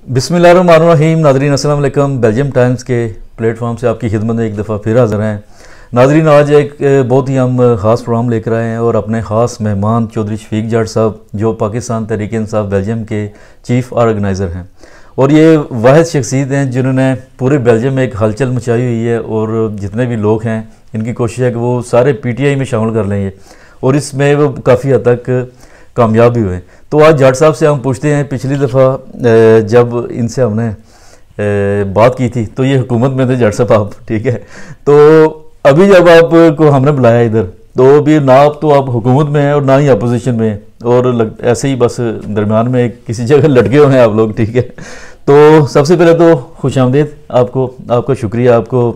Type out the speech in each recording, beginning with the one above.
बिस्मिल्लाहिर्रहमानिर्रहीम। नाज़रीन अस्सलाम वालेकुम। बेल्जियम टाइम्स के प्लेटफॉर्म से आपकी खिदमत में एक दफ़ा फिर हाज़िर हैं। नाज़रीन, आज एक बहुत ही हम ख़ास प्रोग्राम लेकर आए हैं और अपने ख़ास मेहमान चौधरी शफीक जाट साहब, जो पाकिस्तान तहरीक इंसाफ बेल्जियम के चीफ़ ऑर्गेनाइज़र हैं और ये वाहिद शख्सियत हैं जिन्होंने पूरे बेल्जियम में एक हलचल मचाई हुई है और जितने भी लोग हैं इनकी कोशिश है कि वो सारे PTI में शामिल कर लें और इसमें वो काफ़ी हद तक कामयाब भी हुए। तो आज जाट साहब से हम पूछते हैं, पिछली दफ़ा जब इनसे हमने बात की थी तो ये हुकूमत में थे जाट साहब आप, ठीक है, तो अभी जब आपको हमने बुलाया इधर तो अभी ना आप तो आप हुकूमत में हैं और ना ही अपोजिशन में हैं और ऐसे ही बस दरमियान में किसी जगह लटके हुए हैं आप लोग, ठीक है। तो सबसे पहले तो खुशामदीद आपको, आपका शुक्रिया। आपको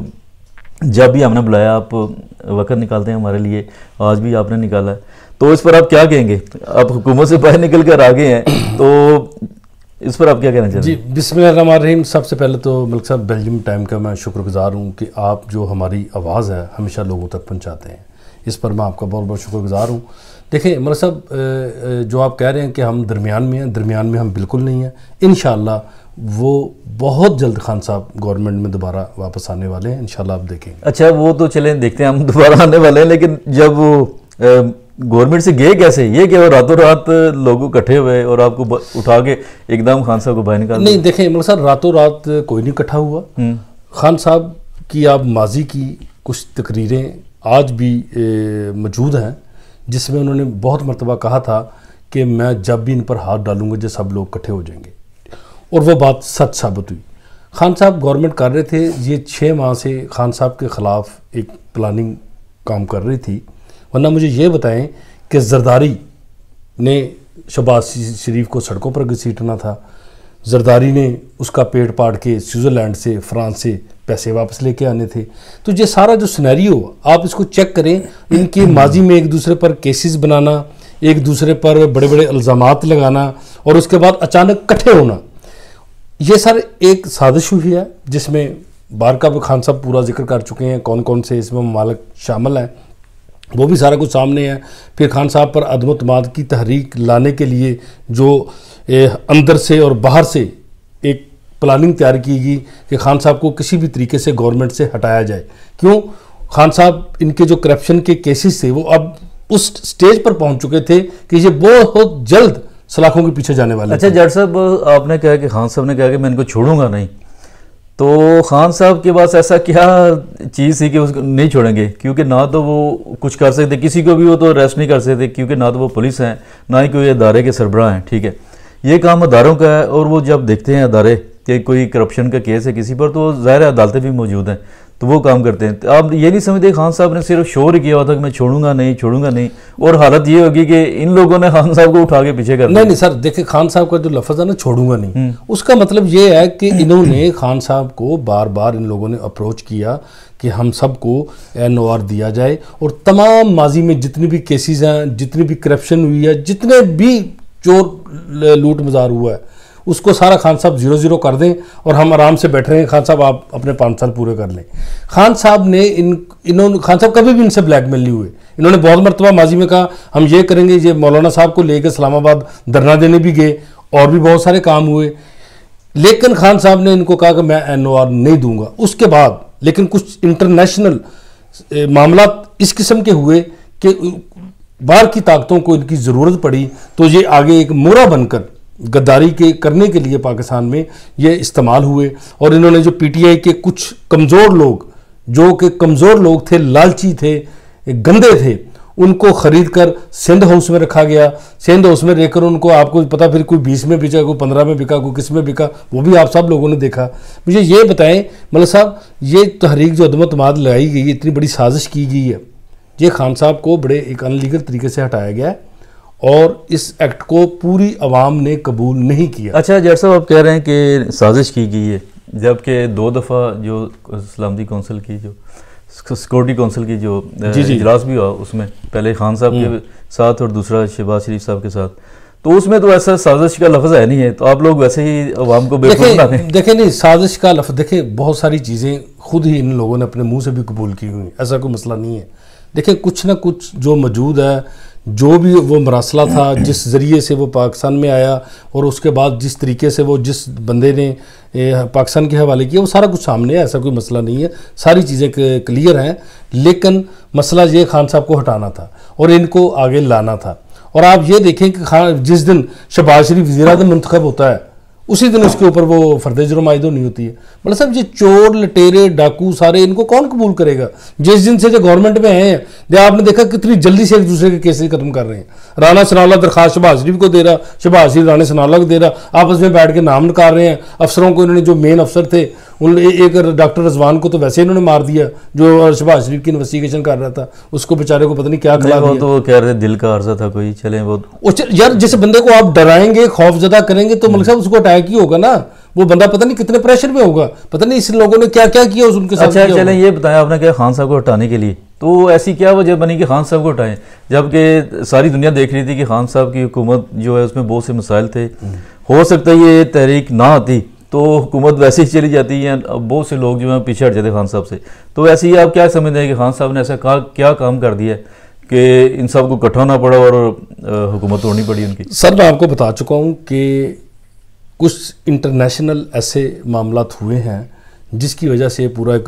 जब भी हमने बुलाया आप वक्त निकालते हैं हमारे लिए, आज भी आपने निकाला है, तो इस पर आप क्या कहेंगे? आप हुकूमत से बाहर निकल कर आ गए हैं तो इस पर आप क्या कहना चाहते हैं? जी, बिस्मिल्लाहिर्रहमानिर्रहीम। सबसे पहले तो मलिक साहब, बेल्जियम टाइम का मैं शुक्रगुजार हूँ कि आप जो हमारी आवाज़ है हमेशा लोगों तक पहुँचाते हैं, इस पर मैं आपका बहुत बहुत शुक्रगुजार हूँ। देखिए मलिक साहब, जो आप कह रहे हैं कि हम दरमियान में हैं, दरमियान में हम बिल्कुल नहीं हैं। इंशाअल्लाह वो बहुत जल्द खान साहब गवर्नमेंट में दोबारा वापस आने वाले हैं, इंशाअल्लाह आप देखेंगे। अच्छा, वो तो चलें देखते हैं हम दोबारा आने वाले हैं, लेकिन जब वो गवर्नमेंट से गए कैसे? ये कि वो रातों रात लोग इकट्ठे हुए और आपको उठा के एकदम खान साहब को बाहर निकाल? नहीं, देखें मतलब साहब, रातों रात कोई नहीं इकट्ठा हुआ। खान साहब की आप माजी की कुछ तकरीरें आज भी मौजूद हैं जिसमें उन्होंने बहुत मरतबा कहा था कि मैं जब भी इन पर हाथ डालूंगा जो सब लोग इकट्ठे हो जाएंगे, और वो बात सच साबित हुई। खान साहब गवर्नमेंट कर रहे थे, ये 6 माह से खान साहब के ख़िलाफ़ एक प्लानिंग काम कर रही थी। वरना मुझे ये बताएं कि जरदारी ने शहबाज शरीफ को सड़कों पर घसीटना था, जरदारी ने उसका पेट पाड़ के स्विट्ज़रलैंड से, फ्रांस से पैसे वापस लेके आने थे। तो ये सारा जो सिनेरियो आप इसको चेक करें, इनके माजी में एक दूसरे पर केसेस बनाना, एक दूसरे पर बड़े बड़े इल्ज़ामात लगाना और उसके बाद अचानक इकट्ठे होना, ये सर एक साजिश हुई है जिसमें बार का खान साहब पूरा जिक्र कर चुके हैं, कौन कौन से इसमें मालिक शामिल हैं, वो भी सारा कुछ सामने है। फिर खान साहब पर अदम एतमाद की तहरीक लाने के लिए जो अंदर से और बाहर से एक प्लानिंग तैयार की गई कि खान साहब को किसी भी तरीके से गवर्नमेंट से हटाया जाए। क्यों? खान साहब इनके जो करप्शन के केसेस थे वो अब उस स्टेज पर पहुंच चुके थे कि ये बहुत जल्द सलाखों के पीछे जाने वाले। अच्छा जाट साहब, आपने कहा कि खान साहब ने कहा कि मैं इनको छोड़ूंगा नहीं, तो खान साहब के पास ऐसा क्या चीज़ थी कि उसको नहीं छोड़ेंगे? क्योंकि ना तो वो कुछ कर सकते, किसी को भी वो तो अरेस्ट नहीं कर सकते, क्योंकि ना तो वो पुलिस हैं ना ही कोई अदारे के सरबराह हैं, ठीक है। ये काम अदारों का है और वो जब देखते हैं अदारे कि कोई करप्शन का केस है किसी पर, तो ज़ाहिर अदालतें भी मौजूद हैं तो वो काम करते हैं। तो आप ये नहीं समझते खान साहब ने सिर्फ शोर किया हुआ था कि मैं छोड़ूंगा नहीं, छोड़ूंगा नहीं, और हालत ये होगी कि इन लोगों ने खान साहब को उठा के पीछे कर दिया? नहीं सर, देखिए खान साहब का जो लफ्ज़ है ना, छोड़ूंगा नहीं, उसका मतलब ये है कि इन्होंने खान साहब को बार बार इन लोगों ने अप्रोच किया कि हम सबको NOR दिया जाए और तमाम माजी में जितनी भी केसेस हैं, जितनी भी करप्शन हुई है, जितने भी चोर लूट मजार हुआ है, उसको सारा खान साहब 0-0 कर दें और हम आराम से बैठ रहे हैं। खान साहब आप अपने 5 साल पूरे कर लें। खान साहब ने इन्होंने खान साहब कभी भी इनसे ब्लैकमेल नहीं हुए। इन्होंने बहुत मरतबा माजी में कहा हम ये करेंगे, ये मौलाना साहब को लेकर इस्लामाबाद धरना देने भी गए और भी बहुत सारे काम हुए, लेकिन खान साहब ने इनको कहा कि मैं NOR नहीं दूंगा। उसके बाद लेकिन कुछ इंटरनेशनल मामला इस किस्म के हुए कि बाहर की ताकतों को इनकी ज़रूरत पड़ी, तो ये आगे एक मोहरा बनकर गद्दारी के करने के लिए पाकिस्तान में ये इस्तेमाल हुए। और इन्होंने जो PTI के कुछ कमज़ोर लोग, जो कि कमज़ोर लोग थे, लालची थे, गंदे थे, उनको ख़रीद कर सिंध हाउस में रखा गया। सिंध हाउस में रहकर उनको, आपको पता, फिर कोई 20 में बिका, कोई 15 में बिका, कोई किस में बिका, वो भी आप सब लोगों ने देखा। मुझे ये बताएं मतलब साहब, ये तहरीक जो अदम एतमाद लगाई गई, इतनी बड़ी साजिश की गई है, ये खान साहब को बड़े एक अनलीगल तरीके से हटाया गया है और इस एक्ट को पूरी अवाम ने कबूल नहीं किया। अच्छा जाट साहब, आप कह रहे हैं कि साजिश की गई है, जबकि 2 दफ़ा जो सलामती कौंसिल की, जो सिक्योरिटी कौंसिल की जो इजलास भी हुआ, उसमें पहले खान साहब के साथ और दूसरा शहबाज शरीफ साहब के साथ, तो उसमें तो ऐसा साजिश का लफ्ज़ है नहीं है, तो आप लोग वैसे ही अवाम को बेवकूफ़ बना रहे हैं। देखें नहीं, साजिश का लफ्ज़, देखें बहुत सारी चीज़ें खुद ही इन लोगों ने अपने मुंह से भी कबूल की हुई, ऐसा कोई मसला नहीं है। देखिए कुछ ना कुछ जो मौजूद है, जो भी वो मरासला था जिस ज़रिए से वो पाकिस्तान में आया और उसके बाद जिस तरीके से वो जिस बंदे ने पाकिस्तान के हवाले किया, वो सारा कुछ सामने है, ऐसा कोई मसला नहीं है, सारी चीज़ें क्लियर हैं। लेकिन मसला ये खान साहब को हटाना था और इनको आगे लाना था। और आप ये देखें कि जिस दिन शहबाज शरीफ वज़ीर-ए-आज़म मुंतखब होता है उसी दिन उसके ऊपर वो फर्द जुर्म आयद नहीं होती है। मतलब साहब ये चोर लटेरे डाकू सारे इनको कौन कबूल करेगा? जिस दिन से जो गवर्नमेंट में आए हैं आपने देखा कितनी जल्दी से एक दूसरे के केसेस खत्म कर रहे हैं। राना सनाउल्लाह दरखास्त शहबाज शरीफ को दे रहा, शहबाज शरीफ राना सनाउल्लाह को दे रहा, आपस में बैठ के नाम निकाल रहे हैं। अफसरों को इन्होंने, जो मेन अफसर थे उन एक डॉक्टर रजवान को तो वैसे इन्होंने मार दिया, जो शहबाज शरीफ की इन्वेस्टिगेशन कर रहा था, उसको बेचारे को पता नहीं क्या खिला दिया। तो वो कह रहे दिल का अर्जा था कोई, चले वो यार जिस बंदे को आप डराएंगे खौफजदा करेंगे तो मतलब साहब उसको अटैक ही होगा ना। वो बंदा पता नहीं कितने प्रेशर में होगा, पता नहीं इस लोगों ने क्या क्या किया उनके साथ। अच्छा चलें, ये बताया आपने कि खान साहब को हटाने के लिए तो ऐसी क्या वजह बनी कि खान साहब को हटाएं, जबकि सारी दुनिया देख रही थी कि खान साहब की हुकूमत जो है उसमें बहुत से मसाइल थे। हो सकता है ये तहरीक ना आती तो हुकूमत वैसे ही चली जाती है, बहुत से लोग जो हैं पीछे हट जाते खान साहब से। तो ऐसे ही आप क्या समझते हैं कि खान साहब ने ऐसा क्या काम कर दिया कि इन सब को इकट्ठा होना पड़ा और हुकूमत तोड़नी पड़ी उनकी? सर मैं आपको बता चुका हूँ कि कुछ इंटरनेशनल ऐसे मामलात हुए हैं जिसकी वजह से पूरा एक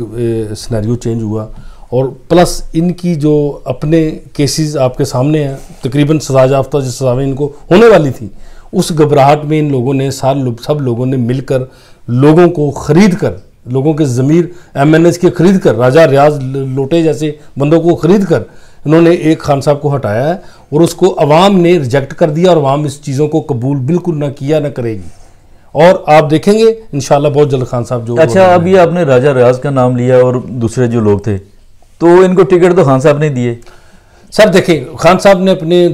सिनेरियो चेंज हुआ, और प्लस इनकी जो अपने केसेस आपके सामने हैं, तकरीबन सजा याफ्ता जिस सजाएं इनको होने वाली थी, उस घबराहट में इन लोगों ने सब लोगों ने मिलकर लोगों को ख़रीद कर, लोगों के ज़मीर MNS के ख़रीद कर, राजा रियाज लोटे जैसे बंदों को ख़रीद कर इन्होंने एक खान साहब को हटाया है, और उसको अवाम ने रिजेक्ट कर दिया और अवाम इस चीज़ों को कबूल बिल्कुल ना किया ना करेगी। और आप देखेंगे इंशाल्लाह बहुत जल्द खान साहब जो। अच्छा, अभी आपने राजा रियाज का नाम लिया और दूसरे जो लोग थे, तो इनको टिकट तो खान साहब ने दिए। सर देखें, खान साहब ने अपने,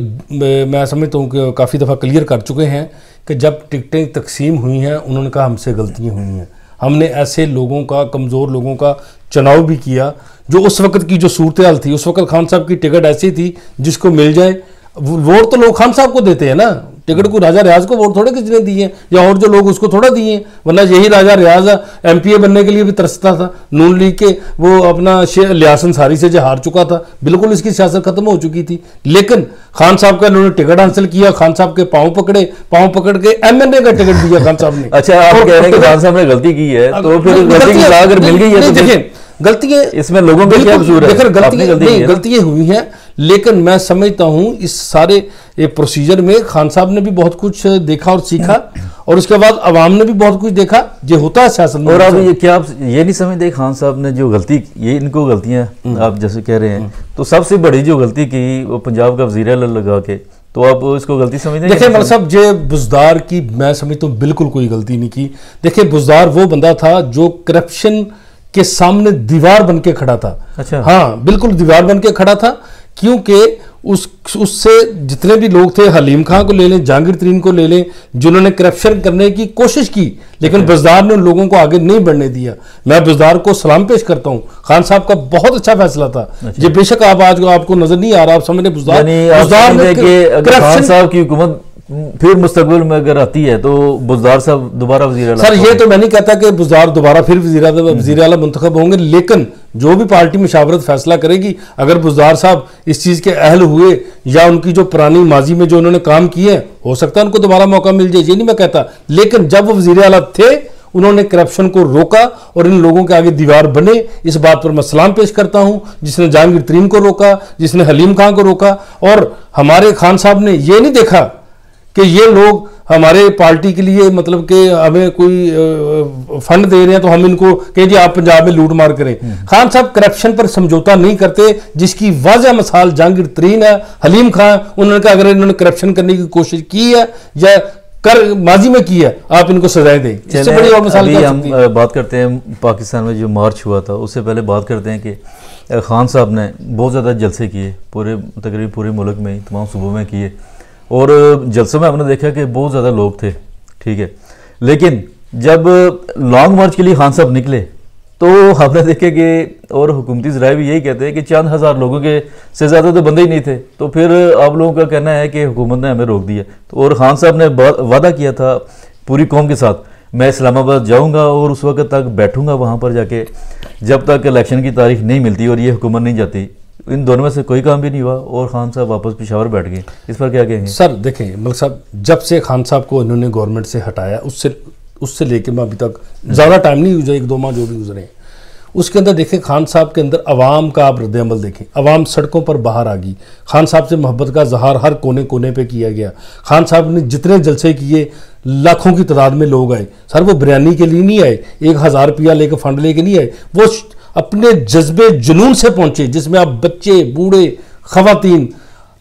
मैं समझता हूँ कि काफ़ी दफ़ा क्लियर कर चुके हैं कि जब टिकटें तकसीम हुई हैं उन्होंने कहा हमसे गलतियाँ हुई हैं, हमने ऐसे लोगों का, कमज़ोर लोगों का चुनाव भी किया। जो उस वक्त की जो सूरत हाल थी, उस वक्त खान साहब की टिकट ऐसी थी जिसको मिल जाए, वोट तो लोग खान साहब को देते हैं ना, टिकट को राजा रियाज को वोट थोड़े किसने दिए, या और जो लोग उसको थोड़ा दिए। वरना यही राजा रियाज MPA बनने के लिए भी तरसता था, नून लीग के वो अपना लियास अंसारी से जो हार चुका था, बिल्कुल इसकी सियासत खत्म हो चुकी थी। लेकिन खान साहब का इन्होंने टिकट हासिल किया, खान साहब के पाँव पकड़ के MNA का टिकट दिया खान साहब ने। अच्छा, आप कह रहे हैं कि खान साहब ने गलती की है, तो फिर गलती की सजा अगर मिल गई है तो देखिए गलतियां इसमें लोगों का क्या कसूर है? देखिए गलतियां हुई हैं, लेकिन मैं समझता हूं इस सारे प्रोसीजर में खान साहब ने भी बहुत कुछ देखा और सीखा, और उसके बाद अवाम ने भी बहुत कुछ देखा, ये होता है सियासत में। और अब ये क्या आप ये नहीं समझते खान साहब ने जो गलती, ये इनको गलतियां आप जैसे कह रहे हैं, तो सबसे बड़ी जो गलती की वो पंजाब का वज़ीर आला लगा के, तो आप इसको गलती समझते हैं? देखिए मतलब साहब, जे बुजदार की मैं समझता हूँ बिल्कुल कोई गलती नहीं की। देखिए बुजदार वो बंदा था जो करप्शन के सामने दीवार बन के खड़ा था। अच्छा। हाँ बिल्कुल दीवार बन के खड़ा था, क्योंकि उससे जितने भी लोग थे, हलीम खां को ले लें, जहांगीर तरीन को ले लें, जिन्होंने करप्शन करने की कोशिश की, लेकिन बुजदार ने उन लोगों को आगे नहीं बढ़ने दिया। मैं बुजदार को सलाम पेश करता हूँ, खान साहब का बहुत अच्छा फैसला था। ये बेशक आप आज आपको नजर नहीं आ रहा, आप समझे बुजदार ने खान साहब की हुकूमत फिर मुस्तकबिल में अगर आती है तो बुजदार साहब दोबारा वज़ीर आला। सर ये तो मैं नहीं कहता कि बुजदार दोबारा फिर वज़ीर आला मुंतखब होंगे, लेकिन जो भी पार्टी मुशावरत फैसला करेगी, अगर बुजदार साहब इस चीज़ के अहल हुए या उनकी जो पुरानी माजी में जो उन्होंने काम किए, हो सकता है उनको दोबारा मौका मिल जाए, ये नहीं मैं कहता। लेकिन जब वो वज़ीर आला थे उन्होंने करप्शन को रोका और इन लोगों के आगे दीवार बने, इस बात पर मैं सलाम पेश करता हूं। जिसने जहांगीर तरीन को रोका, जिसने हलीम खां को रोका, और हमारे खान साहब ने ये नहीं देखा कि ये लोग हमारे पार्टी के लिए मतलब कि हमें कोई फंड दे रहे हैं तो हम इनको कहें जी आप पंजाब में लूट मार करें। खान साहब करप्शन पर समझौता नहीं करते, जिसकी वाज़ह मिसाल जहांगीर तरीन है, हलीम खां। उन्होंने कहा अगर इन्होंने करप्शन करने की कोशिश की है या माजी में की है, आप इनको सजाएं दें। इससे बड़ी और मिसाल क्या हम बात करते हैं पाकिस्तान में जो मार्च हुआ था, उससे पहले बात करते हैं कि खान साहब ने बहुत ज़्यादा जलसे किए, तकरीबन पूरे मुल्क में, तमाम सूबों में किए, और जलसों में हमने देखा कि बहुत ज़्यादा लोग थे, ठीक है। लेकिन जब लॉन्ग मार्च के लिए खान साहब निकले तो हमने देखे कि, और हुकूमती ज़राए भी यही कहते हैं कि चंद हज़ार लोगों के से ज़्यादा तो बंदे ही नहीं थे। तो फिर आप लोगों का कहना है कि हुकूमत ने हमें रोक दिया। तो और खान साहब ने वादा किया था पूरी कौम के साथ, मैं इस्लामाबाद जाऊँगा और उस वक्त तक बैठूँगा वहाँ पर जाके जब तक इलेक्शन की तारीख नहीं मिलती और ये हुकूमत नहीं जाती, इन दोनों में से कोई काम भी नहीं हुआ और खान साहब वापस पेशावर बैठ गए, इस पर क्या कहेंगे? सर देखें मलिक साहब, जब से खान साहब को इन्होंने गवर्नमेंट से हटाया उससे लेके मैं अभी तक ज़्यादा टाइम नहीं गुजरे, 1-2 माह जो भी गुजरे, उसके अंदर देखें खान साहब के अंदर अवाम का आप रद्द अमल देखें। अवाम सड़कों पर बाहर आ गई, खान साहब से मोहब्बत का इजहार हर कोने कोने पे किया गया। खान साहब ने जितने जलसे किए, लाखों की तादाद में लोग आए। सर वो बिरयानी के लिए नहीं आए, 1000 रुपया लेकर फंड लेके नहीं आए, वो अपने जज्बे जुनून से पहुंचे, जिसमें आप बच्चे, बूढ़े, खवातीन,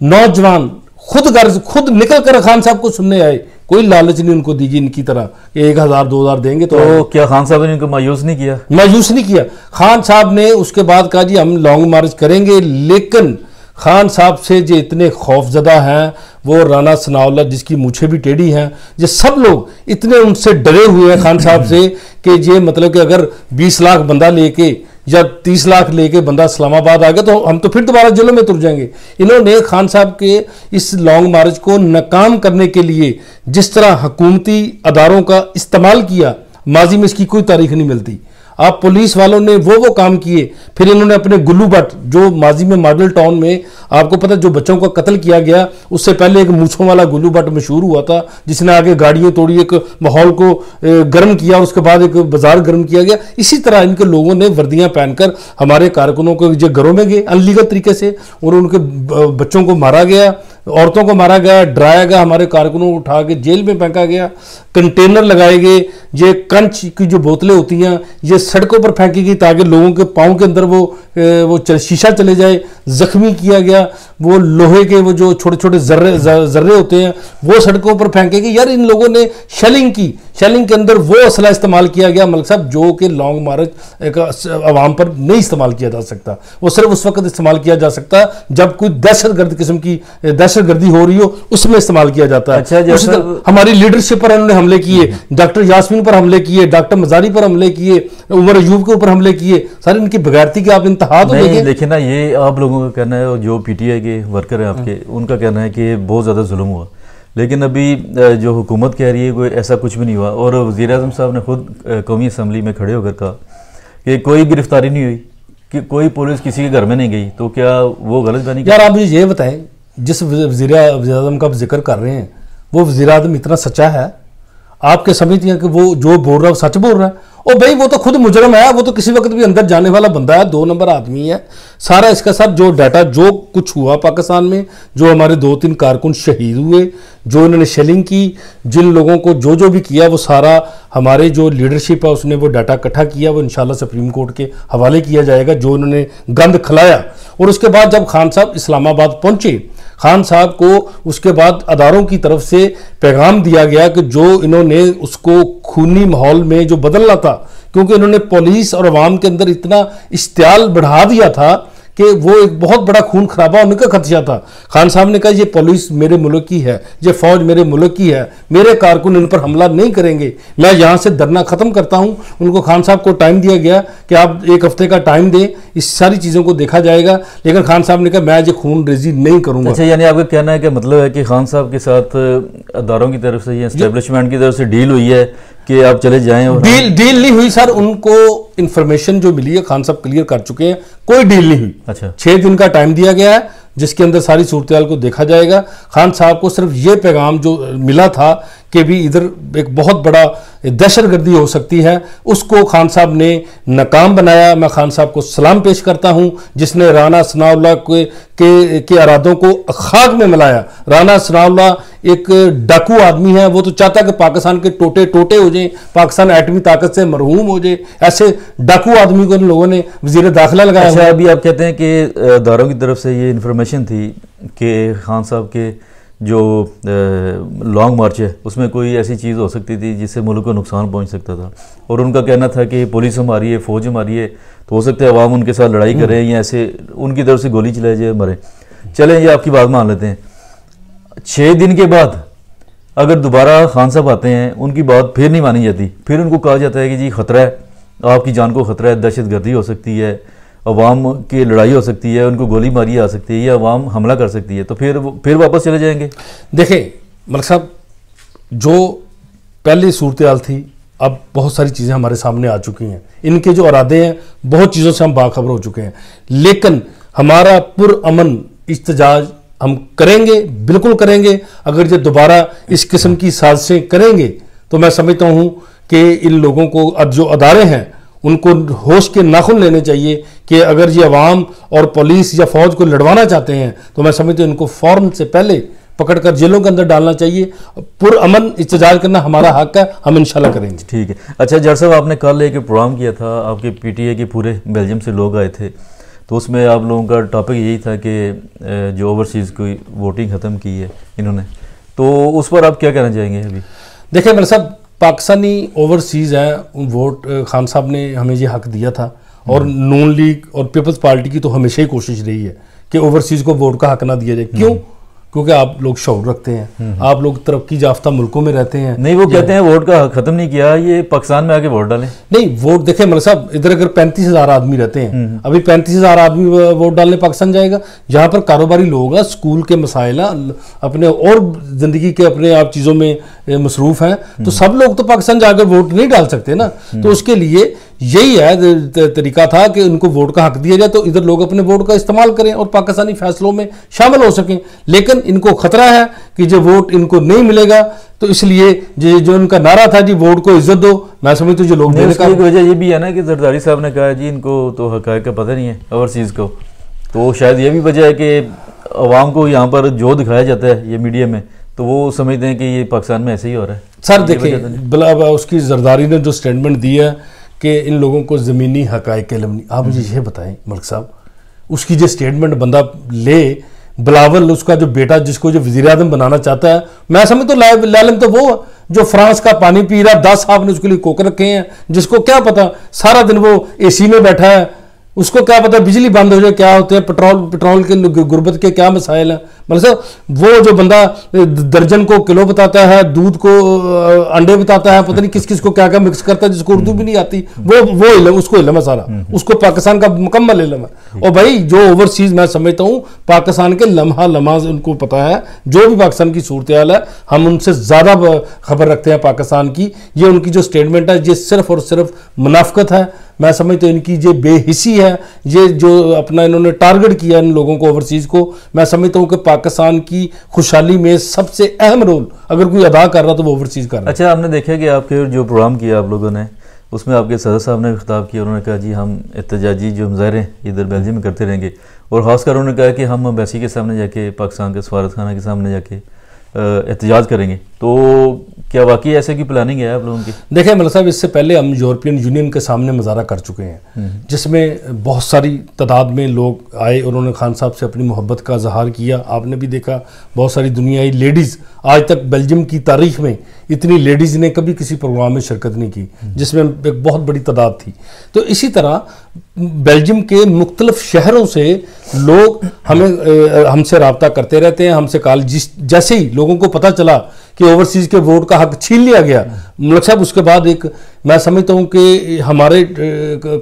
नौजवान खुद निकल कर खान साहब को सुनने आए। कोई लालच नहीं उनको दी गई इनकी तरह कि 1000-2000 देंगे तो क्या खान साहब ने इनको मायूस नहीं किया? मायूस नहीं किया। खान साहब ने उसके बाद कहा जी हम लॉन्ग मार्च करेंगे, लेकिन खान साहब से जो इतने खौफजदा हैं, वो राना सनाउल्लाह जिसकी मूछें भी टेढ़ी हैं, ये सब लोग इतने उनसे डरे हुए हैं खान साहब से कि ये मतलब कि अगर 20 लाख बंदा लेके या 30 लाख लेके बंदा इस्लामाबाद आ गया तो हम तो फिर दोबारा जेलों में तुर जाएंगे। इन्होंने खान साहब के इस लॉन्ग मार्च को नाकाम करने के लिए जिस तरह हुकूमती अदारों का इस्तेमाल किया, माजी में इसकी कोई तारीख नहीं मिलती। आप पुलिस वालों ने वो काम किए, फिर इन्होंने अपने गुल्लू भट्ट जो माजी में मॉडल टाउन में आपको पता जो बच्चों का कत्ल किया गया, उससे पहले एक मूछों वाला गुल्लू भट्ट मशहूर हुआ था, जिसने आगे गाड़ियां तोड़ी, एक माहौल को गर्म किया, उसके बाद एक बाजार गर्म किया गया। इसी तरह इनके लोगों ने वर्दियां पहनकर हमारे कारकुनों को जो घरों में गए अनलीगल तरीके से, और उनके बच्चों को मारा गया, औरतों को मारा गया, डराया गया, हमारे कारकुनों को उठा के जेल में फेंका गया, कंटेनर लगाए गए, ये कंच की जो बोतलें होती हैं ये सड़कों पर फेंकी गई ताकि लोगों के पाँव के अंदर वो शीशा चले जाए, जख्मी किया गया, वो लोहे के वो जो छोटे छोटे जर्रे होते हैं वो सड़कों पर फेंके गए। यार इन लोगों ने शेलिंग की, शेलिंग के अंदर वो असला इस्तेमाल किया गया मलिक साहब जो कि लॉन्ग मार्च आवाम पर नहीं इस्तेमाल किया जा सकता, वो सिर्फ उस वक्त इस्तेमाल किया जा सकता जब कोई दहशतगर्द किस्म की दहशतगर्दी हो रही हो, उसमें इस्तेमाल किया जाता है। अच्छा, हमारी लीडरशिप पर उन्होंने हमले किए, डॉक्टर यास्मीन पर हमले किए, डॉक्टर मजारी पर हमले किए, उमर अयूब के ऊपर हमले किए। सर इनकी बगैरती की आप इंतहा तो देखें। लेकिन ना ये आप लोगों का कहना है, जो पीटीआई के वर्कर हैं आपके, उनका कहना है कि बहुत ज़्यादा जुल्म हुआ, लेकिन अभी जो हुकूमत कह रही है कोई ऐसा कुछ भी नहीं हुआ। और वज़ीर-ए-आज़म साहब ने खुद कौमी असम्बली में खड़े होकर कहा कि कोई गिरफ्तारी नहीं हुई, कि कोई पुलिस किसी के घर में नहीं गई, तो क्या वो गलत बनी? यार आप मुझे ये बताएं, जिस वज़ीर-ए-आज़म का आप जिक्र कर रहे हैं वो वज़ीर-ए-आज़म इतना सच्चा है, आपके समझती हैं कि वो जो बोल रहा है वो सच बोल रहा है? ओ भाई वो तो खुद मुजरम है, वो तो किसी वक्त भी अंदर जाने वाला बंदा है, 2 नंबर आदमी है। सारा इसका साथ जो डाटा जो कुछ हुआ पाकिस्तान में, जो हमारे 2-3 कारकुन शहीद हुए, जो इन्होंने शेलिंग की, जिन लोगों को जो भी किया, वो सारा हमारे जो लीडरशिप है उसने वो डाटा इकट्ठा किया, वो इंशाल्लाह सुप्रीम कोर्ट के हवाले किया जाएगा जो उन्होंने गंद खिलाया। और उसके बाद जब खान साहब इस्लामाबाद पहुंचे, खान साहब को उसके बाद अदारों की तरफ से पैगाम दिया गया कि जो इन्होंने उसको खूनी माहौल में जो बदलना था, क्योंकि इन्होंने पुलिस और अवाम के अंदर इतना इश्तियाल बढ़ा दिया था कि वो एक बहुत बड़ा खून खराबा होने का खदशा था। खान साहब ने कहा ये पुलिस मेरे मुल्क की है, ये फौज मेरे मुल्क की है, मेरे कारकुन इन पर हमला नहीं करेंगे, मैं यहाँ से धरना खत्म करता हूँ। उनको खान साहब को टाइम दिया गया कि आप 1 हफ्ते का टाइम दें, इस सारी चीज़ों को देखा जाएगा, लेकिन खान साहब ने कहा मैं ये खून रेजी नहीं करूँगा। अच्छा, यानी आपका कहना है कि मतलब है कि खान साहब के साथ अदारों की तरफ से या एस्टेब्लिशमेंट की तरफ से डील हुई है कि आप चले जाएं? और डील नहीं हुई सर, उनको इंफॉर्मेशन जो मिली है खान साहब क्लियर कर चुके हैं, कोई डील नहीं हुई। अच्छा, 6 दिन का टाइम दिया गया है जिसके अंदर सारी सूरत को देखा जाएगा। खान साहब को सिर्फ ये पैगाम जो मिला था कि भी इधर एक बहुत बड़ा दहशतगर्दी हो सकती है, उसको खान साहब ने नाकाम बनाया। मैं खान साहब को सलाम पेश करता हूं जिसने राना सनाउल्लाह के इरादों को खाक में मिलाया। राना सनाउल्लाह एक डाकू आदमी है, वो तो चाहता है कि पाकिस्तान के टोटे टोटे हो जाएं, पाकिस्तान एटमी ताकत से मरहूम हो जाए। ऐसे डाकू आदमी को इन लोगों ने वजीर दाखिला लगाया। अच्छा, अभी आप कहते हैं कि अदारों की तरफ से ये इन्फॉर्मेशन थी कि खान साहब के जो लॉन्ग मार्च है उसमें कोई ऐसी चीज़ हो सकती थी जिससे मुल्क को नुकसान पहुंच सकता था, और उनका कहना था कि पुलिस हमारी है, फौज हमारी है, तो हो सकता है अवाम उनके साथ लड़ाई करें या ऐसे उनकी तरफ से गोली चलाई जाए, मरे। चलें, ये आपकी बात मान लेते हैं। 6 दिन के बाद अगर दोबारा खान साहब आते हैं, उनकी बात फिर नहीं मानी जाती, फिर उनको कहा जाता है कि जी खतरा है, आपकी जान को खतरा है, दहशतगर्दी हो सकती है, अवाम की लड़ाई हो सकती है, उनको गोली मारी आ सकती है या अवाम हमला कर सकती है, तो फिर वापस चले जाएंगे। देखें मलिक साहब, जो पहले सूरत हाल थी, अब बहुत सारी चीज़ें हमारे सामने आ चुकी हैं, इनके जो इरादे हैं बहुत चीज़ों से हम बाखबर हो चुके हैं, लेकिन हमारा पुरअमन इस्तेजाज हम करेंगे, बिल्कुल करेंगे। अगर ये दोबारा इस किस्म की साजिशें करेंगे तो मैं समझता हूँ कि इन लोगों को अब जो अदारे हैं उनको होश के नाखुन लेने चाहिए कि अगर ये अवाम और पुलिस या फौज को लड़वाना चाहते हैं तो मैं समझता हूँ इनको फ़ौरन से पहले पकड़कर जेलों के अंदर डालना चाहिए। पुरअमन इस्तेजाज करना हमारा हक है, हम इंशाल्लाह करेंगे। ठीक है। अच्छा जज साहब, आपने कल एक प्रोग्राम किया था, आपके पीटीए के पूरे बेल्जियम से लोग आए थे, तो उसमें आप लोगों का टॉपिक यही था कि जो ओवरसीज़ की वोटिंग ख़त्म की है इन्होंने, तो उस पर आप क्या कहना चाहेंगे? अभी देखिए मेरे साहब, पाकिस्तानी ओवरसीज़ हैं, वोट खान साहब ने हमें ये हक दिया था, और नून लीग और पीपल्स पार्टी की तो हमेशा ही कोशिश रही है कि ओवरसीज़ को वोट का हक ना दिया जाए। क्यों? क्योंकि आप लोग शऊर रखते हैं, आप लोग तरक्की याफ्ता मुल्कों में रहते हैं। नहीं, वो कहते हैं वोट का हक खत्म नहीं किया, ये पाकिस्तान में आके वोट डालें। नहीं, वोट देखें मतलब साहब, इधर अगर 35,000 आदमी रहते हैं, अभी 35,000 आदमी वोट डालने पाकिस्तान जाएगा, जहां पर कारोबारी लोग हैं, स्कूल के मसाइल अपने और जिंदगी के अपने आप चीज़ों में मसरूफ हैं, तो सब लोग तो पाकिस्तान जाकर वोट नहीं डाल सकते ना। तो उसके लिए यही है तरीका था कि उनको वोट का हक दिया जाए, तो इधर लोग अपने वोट का इस्तेमाल करें और पाकिस्तानी फैसलों में शामिल हो सकें। लेकिन इनको खतरा है कि जो वोट इनको नहीं मिलेगा, तो इसलिए जो उनका नारा था जी वोट को इज्जत दो, मैं समझती हूँ जो लोग देने का वजह ये भी है ना कि जरदारी साहब ने कहा जी इनको तो हक़ाइक़ का पता नहीं है ओवरसीज़ को, तो शायद ये भी वजह है कि अवाम को यहाँ पर जो दिखाया जाता है ये मीडिया में, तो वो समझते हैं कि ये पाकिस्तान में ऐसे ही हो रहा है। सर देखिए, उसकी जरदारी ने जो स्टेटमेंट दी है कि इन लोगों को ज़मीनी हक़ाइक़ का इल्म नहीं, आप मुझे ये बताएं मलिक साहब, उसकी जो स्टेटमेंट बंदा ले, बिलावल उसका जो बेटा जिसको जो वज़ीर आज़म बनाना चाहता है, मैं समझ तो लालम तो वो जो फ्रांस का पानी पी रहा, 10 साहब ने उसके लिए कोक रखे हैं, जिसको क्या पता सारा दिन वो एसी में बैठा है, उसको क्या पता बिजली बंद हो जाए क्या होते हैं, पेट्रोल के गुर्बत के क्या मसाइल हैं। मतलब वो जो बंदा दर्जन को किलो बताता है, दूध को अंडे बताता है, पता नहीं किस किस को क्या क्या मिक्स करता है, जिसको उर्दू भी नहीं आती, वो इल्म, उसको इल्म है सारा, उसको पाकिस्तान का मुकम्मल इल्म है। और भाई जो ओवरसीज मैं समझता हूँ पाकिस्तान के लम्हा उनको पता है, जो भी पाकिस्तान की सूरत हाल है हम उनसे ज़्यादा खबर रखते हैं पाकिस्तान की। ये उनकी जो स्टेटमेंट है ये सिर्फ और सिर्फ मुनाफकत है। मैं समझता हूँ इनकी ये बेहिसी है, ये जो अपना इन्होंने टारगेट किया इन लोगों को ओवरसीज़ को, मैं समझता हूँ कि पाकिस्तान की खुशहाली में सबसे अहम रोल अगर कोई अदा कर रहा तो वो ओवरसीज़ कर रहा है। अच्छा, हमने देखा कि आपके जो प्रोग्राम किया आप लोगों ने, उसमें आपके सदर साहब ने खिताब किया, उन्होंने कहा जी हम एहतजाजी जो मुजाहरे इधर बेल्जियम में करते रहेंगे, और ख़ासकर उन्होंने कहा कि हम एम्बेसी के सामने जाके, पाकिस्तान के सफारत खाना के सामने जाके एहतजाज करेंगे। तो क्या वाकई ऐसे की प्लानिंग है आप लोगों की? देखिए मतलब साहब, इससे पहले हम यूरोपियन यूनियन के सामने मुजाहरा कर चुके हैं, जिसमें बहुत सारी तादाद में लोग आए और उन्होंने खान साहब से अपनी मोहब्बत का इजहार किया। आपने भी देखा बहुत सारी दुनियाई लेडीज़, आज तक बेल्जियम की तारीख में इतनी लेडीज़ ने कभी किसी प्रोग्राम में शिरकत नहीं की, जिसमें एक बहुत बड़ी तादाद थी। तो इसी तरह बेल्जियम के मुख्तलिफ शहरों से लोग हमसे रब्ता करते रहते हैं, हमसे कॉल जैसे ही लोगों को पता चला कि ओवरसीज़ के वोट का हक छीन लिया गया, मलिक साहब उसके बाद एक मैं समझता हूँ कि हमारे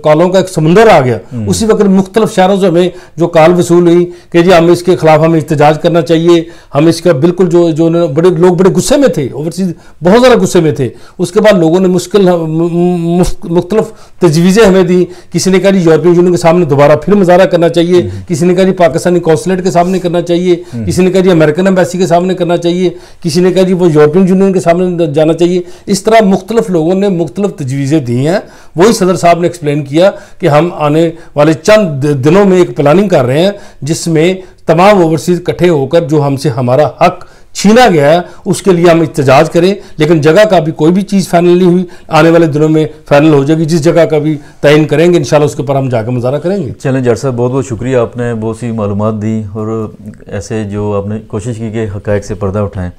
कॉलों का एक समुंदर आ गया। उसी वक्त मुख्तलिफ शहरों से हमें जो कॉल वसूल हुई कि जी हम इसके खिलाफ हमें एहतजाज करना चाहिए, हम इसका बिल्कुल जो बड़े लोग बड़े गुस्से में थे, ओवरसीज़ बहुत ज़्यादा गुस्से में थे। उसके बाद लोगों ने मुख्तलिफ तजवीज़ें हमें दी। किसी ने कहा जी यूरोपियन यूनियन के सामने दोबारा फिर मुजाहरा करना चाहिए, किसी ने कहा जी पाकिस्तानी कौंसलेट के सामने करना चाहिए, किसी ने कहा जी अमेरिकन एम्बेसी के सामने करना चाहिए, किसी ने कहा जी वो यूरोपियन यूनियन के सामने जाना चाहिए। इस तरह मुख्तलिफ लोगों ने मुख्तलिफ तजवीज़ें दी हैं। वही सदर साहब ने एक्सप्लेन किया कि हम आने वाले चंद दिनों में एक प्लानिंग कर रहे हैं जिसमें तमाम ओवरसीज़ इकट्ठे होकर जो हमसे हमारा हक छीना गया है उसके लिए हम एहतजाज करें। लेकिन जगह का भी कोई भी चीज़ फाइनल नहीं हुई, आने वाले दिनों में फाइनल हो जाएगी। जिस जगह का भी तयन करेंगे इंशाल्लाह उसके ऊपर हम जाकर मुज़ाहरा करेंगे। चलें जज साहब, बहुत बहुत शुक्रिया, आपने बहुत सी मालूमात दी और ऐसे जो आपने कोशिश की कि हक़ाइक़ से पर्दा उठाएँ।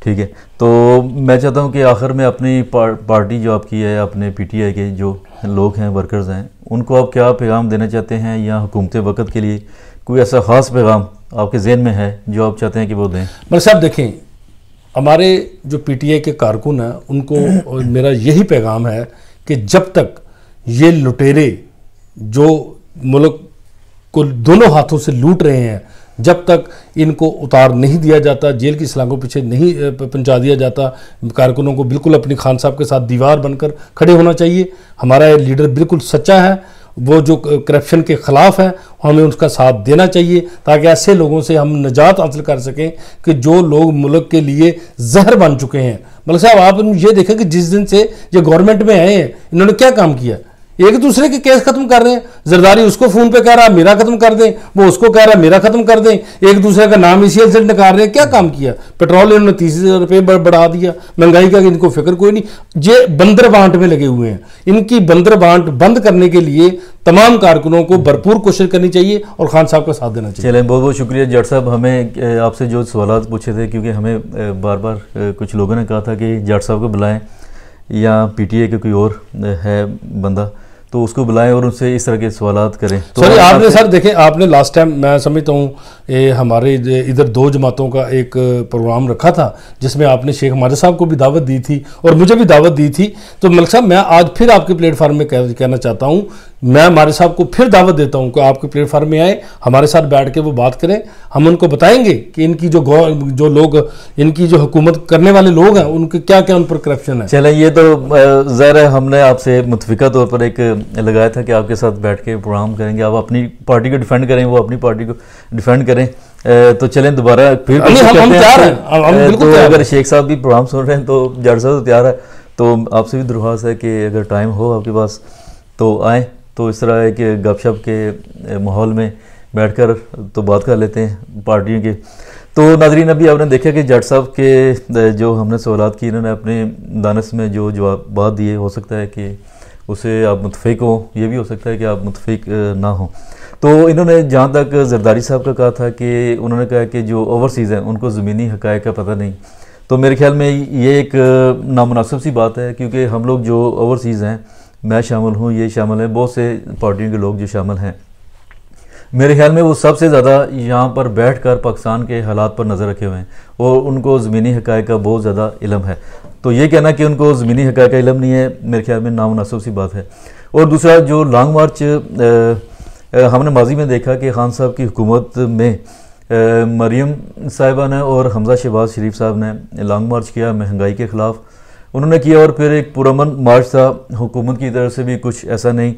ठीक है, तो मैं चाहता हूँ कि आखिर में अपनी पार्टी जो आपकी है, अपने पीटीआई के जो लोग हैं, वर्कर्स हैं, उनको आप क्या पैगाम देना चाहते हैं, या हुकूमत वक़्त के लिए कोई ऐसा ख़ास पैगाम आपके ज़हन में है जो आप चाहते हैं कि वो दें? मलिक साहब देखें, हमारे जो पीटीआई के कारकुन हैं उनको मेरा यही पैगाम है कि जब तक ये लुटेरे जो मुल्क को दोनों हाथों से लूट रहे हैं, जब तक इनको उतार नहीं दिया जाता, जेल की सलाखों पीछे नहीं पहुंचा दिया जाता, कारकुनों को बिल्कुल अपनी खान साहब के साथ दीवार बनकर खड़े होना चाहिए। हमारा लीडर बिल्कुल सच्चा है वो जो करप्शन के ख़िलाफ़ है, हमें उसका साथ देना चाहिए ताकि ऐसे लोगों से हम निजात हासिल कर सकें कि जो लोग मुल्क के लिए जहर बन चुके हैं। मलिक साहब, आप ये देखें कि जिस दिन से ये गवर्नमेंट में आए हैं, इन्होंने क्या काम किया। एक दूसरे के केस खत्म कर रहे हैं। जरदारी उसको फोन पे कह रहा है मेरा खत्म कर दें, वो उसको कह रहा है मेरा खत्म कर दें, एक दूसरे का नाम ECL से निकाल रहे हैं। क्या काम किया। पेट्रोल इन्होंने 30 रुपये बढ़ा दिया, महंगाई का इनको फिक्र कोई नहीं। ये बंदर बांट में लगे हुए हैं। इनकी बंदर बांट बंद करने के लिए तमाम कारकुनों को भरपूर कोशिश करनी चाहिए और खान साहब का साथ देना चाहिए। चलें, बहुत बहुत शुक्रिया जट साहब। हमें आपसे जो सवाल पूछे थे, क्योंकि हमें बार बार कुछ लोगों ने कहा था कि जट साहब को बुलाएं या PTA के कोई और है बंदा, तो उसको बुलाएं और उनसे इस तरह के सवालात करें। तो सॉरी, आपने सर देखें, आपने लास्ट टाइम मैं समझता हूँ हमारे इधर 2 जमातों का एक प्रोग्राम रखा था जिसमें आपने शेख माजिद साहब को भी दावत दी थी और मुझे भी दावत दी थी। तो मलिक साहब, मैं आज फिर आपके प्लेटफार्म में कहना चाहता हूँ, मैं माजिद साहब को फिर दावत देता हूँ कि आपके प्लेटफार्म में आए, हमारे साथ बैठ के वो बात करें। हम उनको बताएंगे कि इनकी जो लोग इनकी जो हुकूमत करने वाले लोग हैं उनके क्या क्या उन पर करप्शन है। चलें, ये तो ज़ाहिर है हमने आपसे मुतफिका तौर पर एक लगाया था कि आपके साथ बैठ के प्रोग्राम करेंगे, आप अपनी पार्टी को डिफेंड करें, वो अपनी पार्टी को डिफेंड करें। तो चलें दोबारा फिर हम तैयार हैं। तो अगर शेख साहब भी प्रोग्राम सुन रहे हैं तो जट साहब तो तैयार है। तो आपसे भी दरख्वास्त है कि अगर टाइम हो आपके पास तो आएँ, तो इस तरह एक गपशप के माहौल में बैठकर तो बात कर लेते हैं पार्टियों के। तो नाज़रीन, अभी आपने देखा कि जट साहब के जो हमने सवालात की, इन्होंने अपने दानस में जो जवाब दिए, हो सकता है कि उसे आप मुतफिक हो, ये भी हो सकता है कि आप मुतफिक ना हो। तो इन्होंने जहाँ तक जरदारी साहब का कहा था कि उन्होंने कहा कि जो ओवरसीज़ हैं उनको ज़मीनी हक़ाइक़ का पता नहीं। तो मेरे ख्याल में ये एक नामुनासिब सी बात है, क्योंकि हम लोग जो ओवरसीज़ हैं, मैं शामिल हूँ, ये शामिल है, बहुत से पार्टियों के लोग जो शामिल हैं, मेरे ख्याल में वो सबसे ज़्यादा यहाँ पर बैठकर पाकिस्तान के हालात पर नज़र रखे हुए हैं और उनको ज़मीनी हक़ाइक़ का बहुत ज़्यादा इल्म है। तो ये कहना कि उनको ज़मीनी हक़ाइक़ का इल्म नहीं है, मेरे ख्याल में नामुनासिब सी बात है। और दूसरा, जो लॉन्ग मार्च हमने माजी में देखा कि खान साहब की हुकूमत में मरीम साहिबा ने और हमजा शहबाज शरीफ साहब ने लॉन्ग मार्च किया महंगाई के ख़िलाफ़ उन्होंने किया, और फिर एक पुरअमन मार्च था। हुकूमत की तरफ से भी कुछ ऐसा नहीं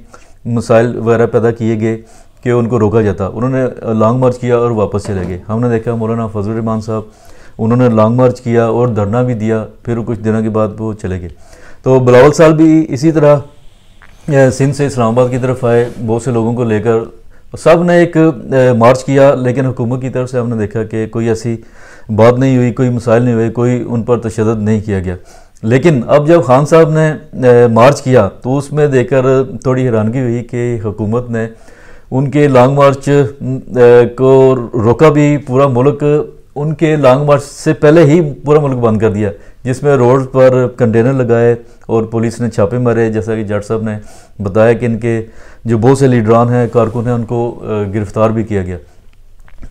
मसाइल वगैरह पैदा किए गए कि उनको रोका जाता। उन्होंने लॉन्ग मार्च किया और वापस चले गए। हमने देखा मौलाना फजल रहमान साहब, उन्होंने लॉन्ग मार्च किया और धरना भी दिया, फिर कुछ दिनों के बाद वो चले गए। तो बिलावल साहब भी इसी तरह सिंध से इस्लामाबाद की तरफ आए, बहुत से लोगों को लेकर सब ने एक मार्च किया, लेकिन हुकूमत की तरफ से हमने देखा कि कोई ऐसी बात नहीं हुई, कोई मसाइल नहीं हुए, कोई उन पर तशद्दुद नहीं किया गया। लेकिन अब जब खान साहब ने मार्च किया तो उसमें देखकर थोड़ी हैरानगी हुई कि हुकूमत ने उनके लॉन्ग मार्च को रोका भी। पूरा मुल्क उनके लॉन्ग मार्च से पहले ही पूरा मुल्क बंद कर दिया, जिसमें रोड पर कंटेनर लगाए और पुलिस ने छापे मारे। जैसा कि जट साहब ने बताया कि इनके जो बहुत से लीडरान हैं, कारकुन हैं, उनको गिरफ्तार भी किया गया।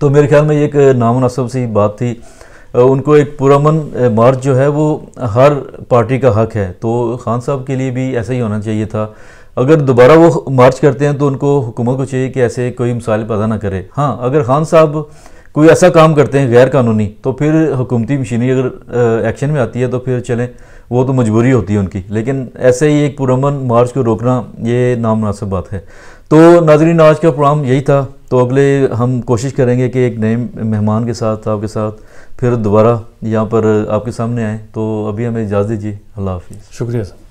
तो मेरे ख्याल में एक नामुनासिब सी बात थी। उनको एक पुरअमन मार्च जो है वो हर पार्टी का हक है, तो खान साहब के लिए भी ऐसा ही होना चाहिए था। अगर दोबारा वो मार्च करते हैं तो उनको हुकूमत को चाहिए कि ऐसे कोई मसाइल पैदा ना करे। हाँ, अगर खान साहब कोई ऐसा काम करते हैं गैर कानूनी, तो फिर हुकूमती मशीनरी अगर एक्शन में आती है तो फिर चलें, वो तो मजबूरी होती है उनकी। लेकिन ऐसे ही एक पुरअमन मार्च को रोकना ये नामुनासिब बात है। तो नाज़रीन, आज का प्रोग्राम यही था। तो अगले हम कोशिश करेंगे कि एक नए मेहमान के साथ आपके साथ फिर दोबारा यहाँ पर आपके सामने आएँ। तो अभी हमें इजाज़त दीजिए। अल्लाह हाफिज़। शुक्रिया सर।